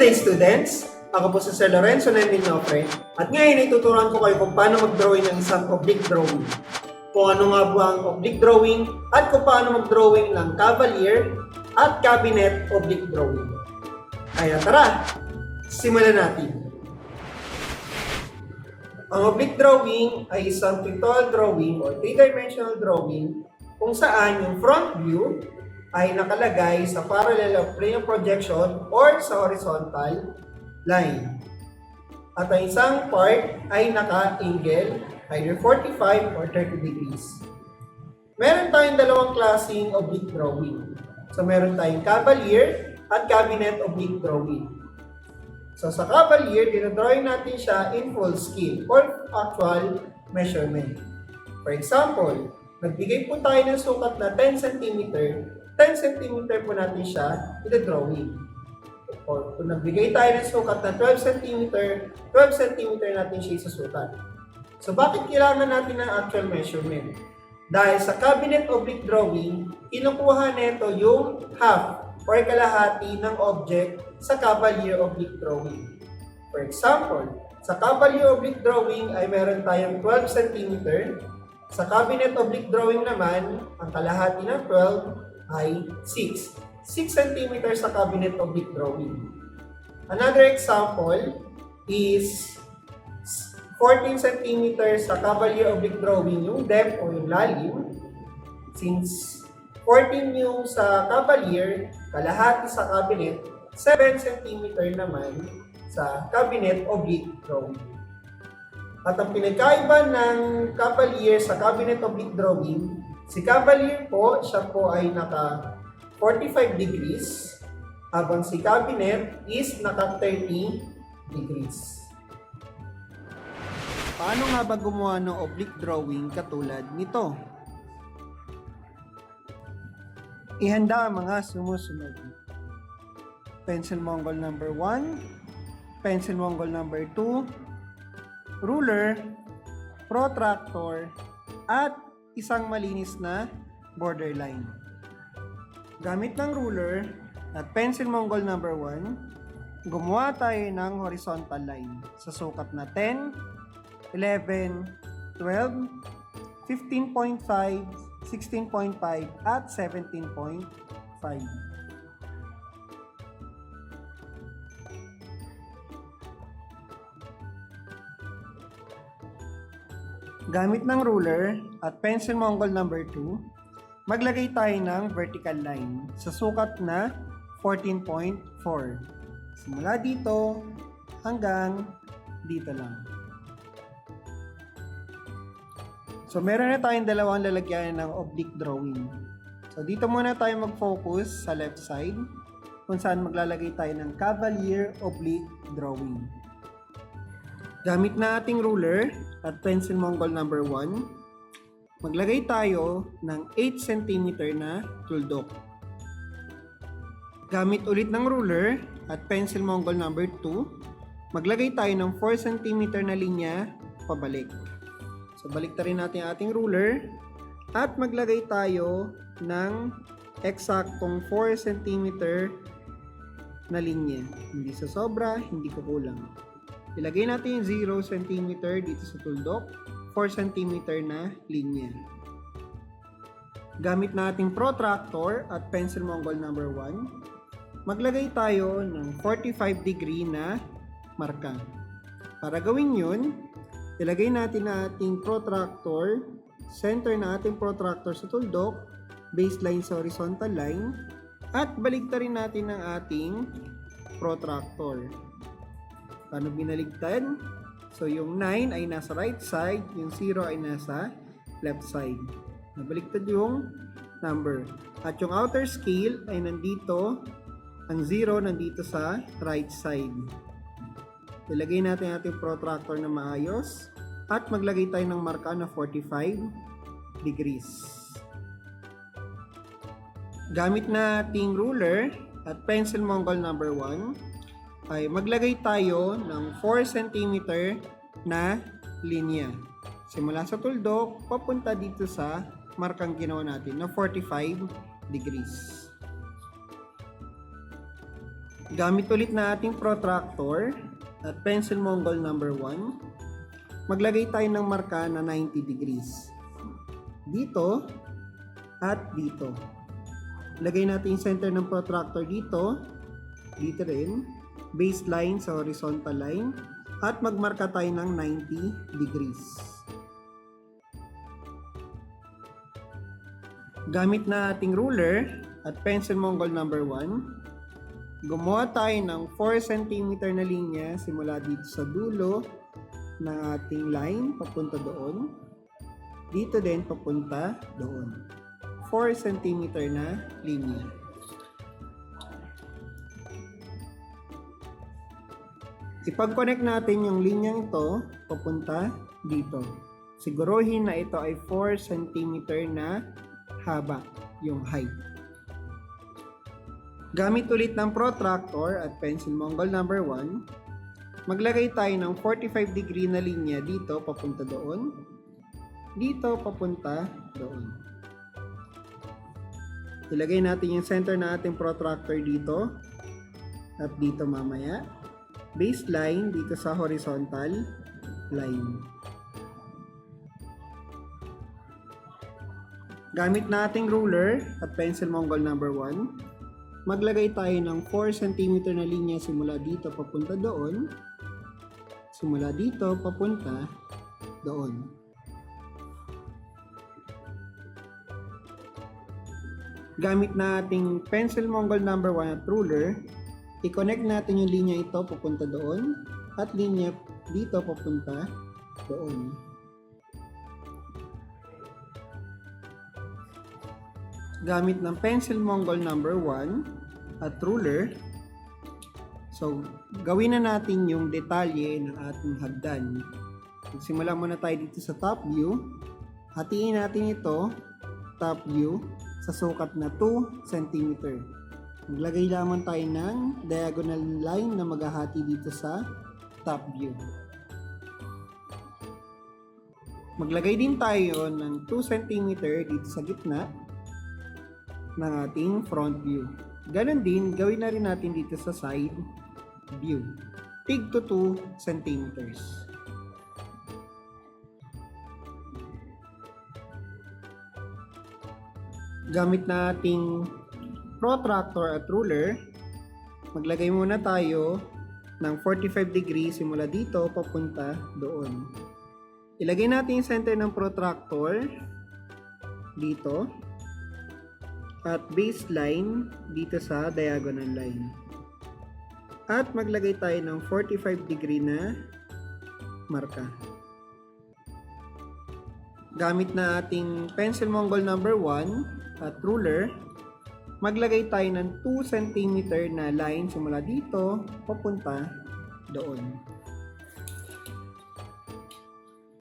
day students! Ako po si Sir Lorenzo Nembinofre at ngayon ay tuturuan ko kayo kung paano mag-drawing ng isang oblique drawing. Kung ano nga ba ang oblique drawing at kung paano mag-drawing ng cavalier at cabinet oblique drawing. Kaya tara, simulan natin. Ang oblique drawing ay isang pictorial drawing o three-dimensional drawing kung saan yung front view ay nakalagay sa parallel of plane of projection or sa horizontal line. At ang isang part ay naka-angle either 45 or 30 degrees. Meron tayong dalawang klaseng oblique drawing. So meron tayong cavalier at cabinet oblique drawing. So sa cavalier, dinodrawing natin siya in full scale or actual measurement. For example, nagbigay po tayo ng sukat na 10 cm, 10 cm po natin siya i-drawing. Or kung nagbigay tayo ng sukat na 12 cm, 12 cm natin siya isusukat. So bakit kailangan natin ng actual measurement? Dahil sa cabinet oblique drawing, kinukuha nito yung half or kalahati ng object sa cavalier oblique drawing. For example, sa cavalier oblique drawing ay meron tayong 12 cm. Sa cabinet oblique drawing naman, ang kalahati ng 12 ay 6. 6 cm sa cabinet oblique drawing. Another example is 14 cm sa cavalier oblique drawing yung depth o yung lalim. Since 14 yung sa cavalier, kalahati sa cabinet, 7 cm naman sa cabinet oblique drawing. At ang pinagkaiba ng cavalier sa cabinet oblique drawing, si cavalier po, siya po ay naka 45 degrees, habang si cabinet is naka 30 degrees. Paano nga ba gumawa ng oblique drawing katulad nito? Ihanda ang mga sumusunod. Pencil Mongol number 1, pencil Mongol number 2, ruler, protractor, at isang malinis na borderline. Gamit ng ruler at pencil Mongol number 1, gumawa tayo ng horizontal line sa sukat na 10, 11, 12, 15.5, 16.5, at 17.5. Gamit ng ruler at pencil Mongol number 2, maglagay tayo ng vertical line sa sukat na 14.4. Simula dito hanggang dito lang. So meron na tayong dalawang lalagyan ng oblique drawing. So dito muna tayo mag-focus sa left side kung saan maglalagay tayo ng cavalier oblique drawing. Gamit na ating ruler at pencil Mongol number 1, maglagay tayo ng 8 cm na tuldok. Gamit ulit ng ruler at pencil Mongol number 2, maglagay tayo ng 4 cm na linya pabalik. So balik rin natin ang ating ruler at maglagay tayo ng eksaktong 4 cm na linya. Hindi sa sobra, hindi kukulang. Ilagay natin yung 0 cm dito sa tuldok, 4 cm na linya. Gamit nating protractor at pencil Mongol number 1, maglagay tayo ng 45 degree na marka. Para gawin yun, ilagay natin na ating protractor, center na ating protractor sa tuldok, baseline sa horizontal line, at baligtarin natin ang ating protractor. Paano binaligtad? So yung 9 ay nasa right side, yung 0 ay nasa left side. Nabaliktad yung number. At yung outer scale ay nandito, ang 0 nandito sa right side. Ilagay natin ating protractor na maayos at maglagay tayo ng marka na 45 degrees. Gamit na ating ruler at pencil Mongol number 1, ay maglagay tayo ng 4 cm na linya. Simula sa tuldok, papunta dito sa markang ginawa natin na 45 degrees. Gamit ulit na ating protractor at pencil Mongol number 1, maglagay tayo ng marka na 90 degrees. Dito at dito. Lagay natin yung center ng protractor dito, dito rin, baseline sa horizontal line, at magmarka tayo ng 90 degrees. Gamit na ating ruler at pencil Mongol number 1, gumawa tayo ng 4 cm na linya simula dito sa dulo ng ating line papunta doon. Dito din papunta doon. 4 cm na linya. Ipag-connect natin yung linyang ito papunta dito. Siguruhin na ito ay 4 cm na haba, yung height. Gamit ulit ng protractor at pencil Mongol number 1, maglagay tayo ng 45 degree na linya dito papunta doon. Dito papunta doon. Ilagay natin yung center na ating protractor dito at dito mamaya. Baseline dito sa horizontal line. Gamit na ating ruler at pencil Mongol number 1, maglagay tayo ng 4 cm na linya simula dito papunta doon. Simula dito papunta doon. Gamit na ating pencil Mongol number 1 at ruler, i-connect natin yung linya ito papunta doon at linya dito papunta doon. Gamit ng pencil Mongol number 1 at ruler, so gawin na natin yung detalye ng ating hagdan. Magsimula muna tayo dito sa top view. Hatiin natin ito, top view, sa sukat na 2 cm. Maglagay lamang tayo ng diagonal line na maghahati dito sa top view. Maglagay din tayo ng 2 cm dito sa gitna ng ating front view. Ganon din, gawin na rin natin dito sa side view. Tig to 2 cm. Gamit na ating protractor at ruler, maglagay muna tayo ng 45 degrees simula dito papunta doon. Ilagay natin yung center ng protractor dito at baseline dito sa diagonal line. At maglagay tayo ng 45 degree na marka. Gamit na ating pencil Mongol number 1 at ruler, maglagay tayo ng 2 cm na line simula dito papunta doon.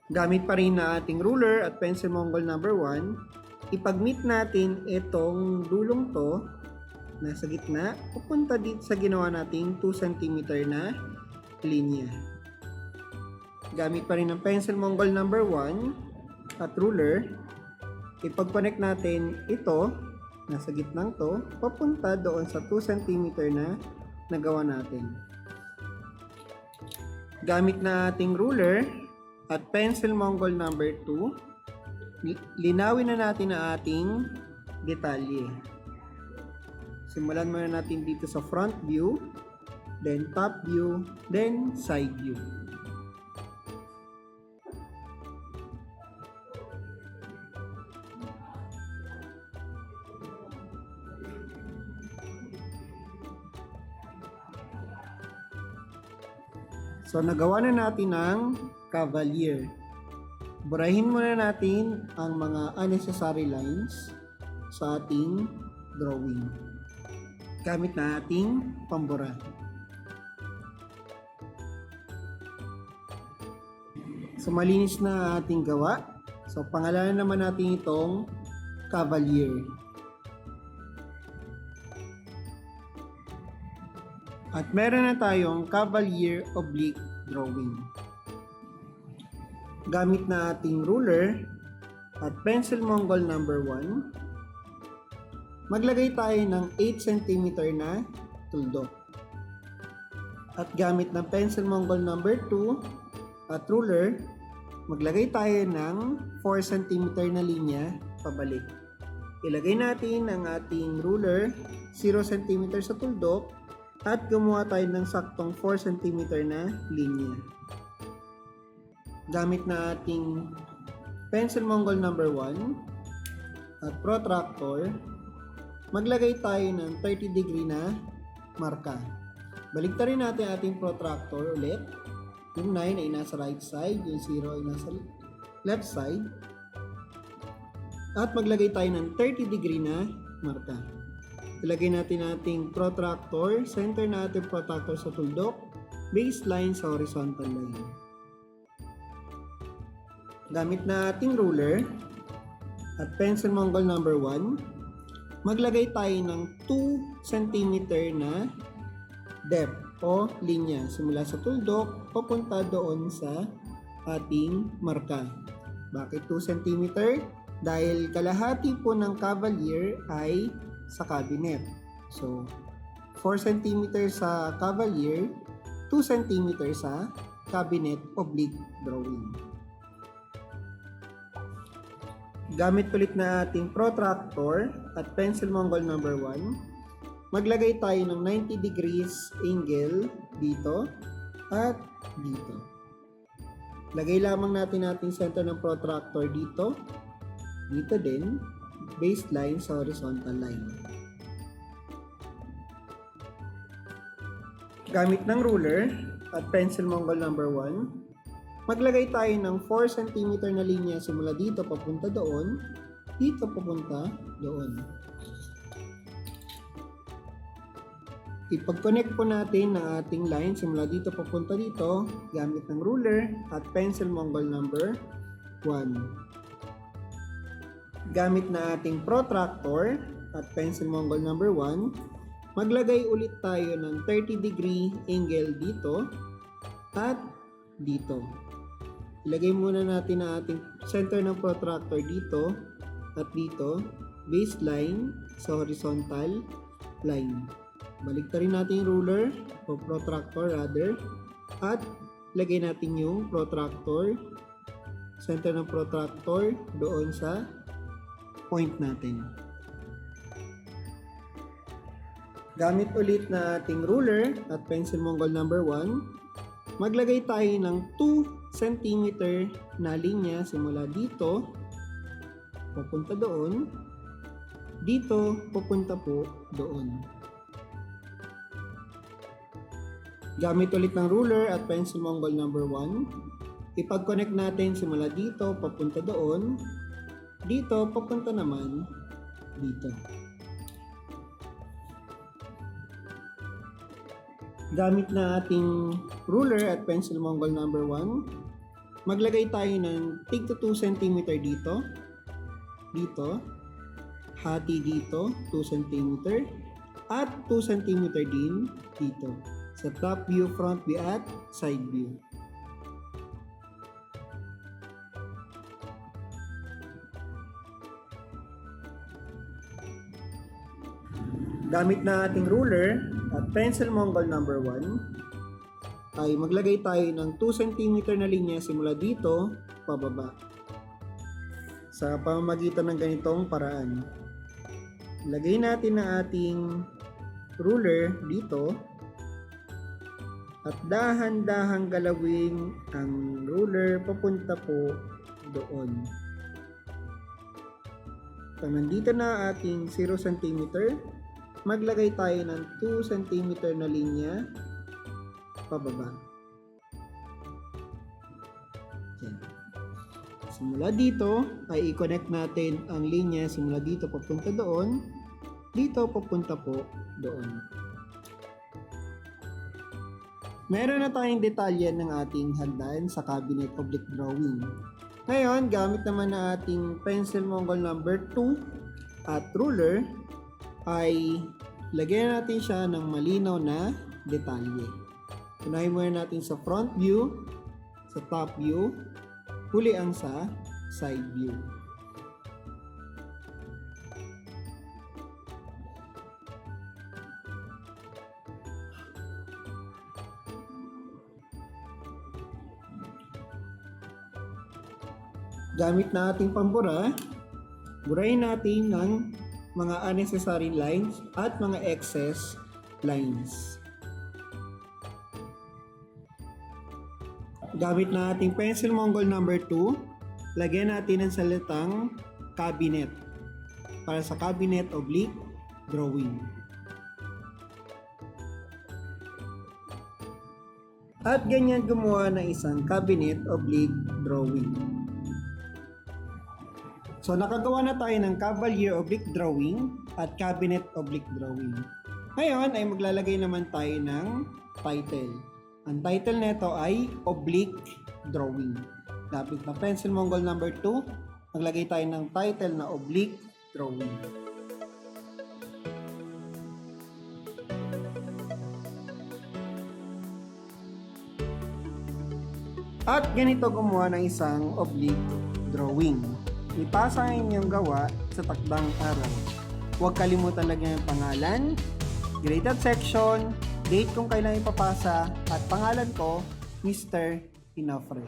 Gamit pa rin na ating ruler at pencil Mongol number 1, ipag-meet natin itong dulong to nasa gitna papunta dito sa ginawa nating 2 cm na linya. Gamit pa rin ng pencil Mongol number 1 at ruler, ipag-connect natin ito nasa gitnang to papunta doon sa 2 cm na nagawa natin. Gamit na ating ruler at pencil Mongol number 2, linawin na natin ang ating detalye. Simulan muna natin dito sa front view, then top view, then side view. So, nagawa na natin ang Cavalier. Burahin muna natin ang mga unnecessary lines sa ating drawing. Gamit na ating pambura. So, malinis na ating gawa. So, pangalanan naman natin itong Cavalier. At meron na tayong Cavalier oblique drawing. Gamit na ating ruler at pencil Mongol number 1, maglagay tayo ng 8 cm na tuldok. At gamit ng pencil Mongol number 2 at ruler, maglagay tayo ng 4 cm na linya pabalik. Ilagay natin ang ating ruler 0 cm sa tuldok at gumawa tayo ng saktong 4 cm na linya. Gamit na ating pencil Mongol number 1 at protractor, maglagay tayo ng 30 degree na marka. Baliktarin natin ating protractor ulit. Yung 9 ay nasa right side, yung 0 ay nasa left side. At maglagay tayo ng 30 degree na marka. Ilagay natin ating protractor, center na ating protractor sa tuldok, baseline sa horizontal line. Gamit na ating ruler at pencil Mongol number 1, maglagay tayo ng 2 cm na depth o linya simula sa tuldok papunta doon sa ating marka. Bakit 2 cm? Dahil kalahati po ng cavalier ay sa cabinet. So, 4 cm sa cavalier, 2 cm sa cabinet oblique drawing. Gamit ulit na ating protractor at pencil Mongol number 1, maglagay tayo ng 90 degrees angle dito at dito. Lagay lamang natin ating center ng protractor dito, dito din, baseline sa horizontal line. Gamit ng ruler at pencil Mongol number 1, maglagay tayo ng 4 cm na linya simula dito papunta doon, dito papunta doon. Ipag-connect po natin ang ating line simula dito papunta dito gamit ng ruler at pencil Mongol number 1. Gamit na ating protractor at pencil Mongol number 1, maglagay ulit tayo ng 30 degree angle dito at dito. Ilagay muna natin ang ating center ng protractor dito at dito, baseline sa horizontal line. Baliktarin natin yung ruler o protractor rather at lagay natin yung protractor, center ng protractor doon sa point natin. Gamit ulit na ating ruler at pencil Mongol number 1, maglagay tayo ng 2 cm na linya simula dito papunta doon, dito papunta po doon. Gamit ulit ng ruler at pencil Mongol number 1, ipag-connect natin simula dito papunta doon, dito papunta naman dito. Gamit na ating ruler at pencil Mongol number 1, maglagay tayo ng tig 2 cm dito, dito, hati dito 2 cm at 2 cm din dito sa top view, front view at side view. Gamit na ating ruler at pencil Mongol number 1, ay maglagay tayo ng 2 cm na linya simula dito pababa sa pamamagitan ng ganitong paraan. Lagay natin ang ating ruler dito at dahan-dahang galawin ang ruler papunta po doon. Pag nandito na ating 0 cm, maglagay tayo ng 2 cm na linya pababa. Yan. Simula dito ay i-connect natin ang linya simula dito papunta doon, dito papunta po doon. Meron na tayong detalye ng ating hagdan sa cabinet oblique drawing. Ngayon, gamit naman na ating pencil Mongol number 2 at ruler, ay lagyan natin siya ng malinaw na detalye. Unahin muna natin sa front view, sa top view, huli ang sa side view. Gamit na ating pambura, burahin natin ng mga unnecessary lines at mga excess lines. Gamit na ating pencil Mongol number 2, lagyan natin ang salitang cabinet para sa cabinet oblique drawing. At ganyan gumawa ng isang cabinet oblique drawing. So nakagawa na tayo ng cavalier oblique drawing at cabinet oblique drawing. Ngayon ay maglalagay naman tayo ng title. Ang title nito ay oblique drawing. Lapit na pencil Mongol number 2, maglagay tayo ng title na oblique drawing. At ganito gumawa ng isang oblique drawing. Ipasa ang inyong gawa sa takdang araw. Huwag kalimutan lagyan ng pangalan, graded section, date kung kailan ipapasa, at pangalan ko, Mr. Inofre.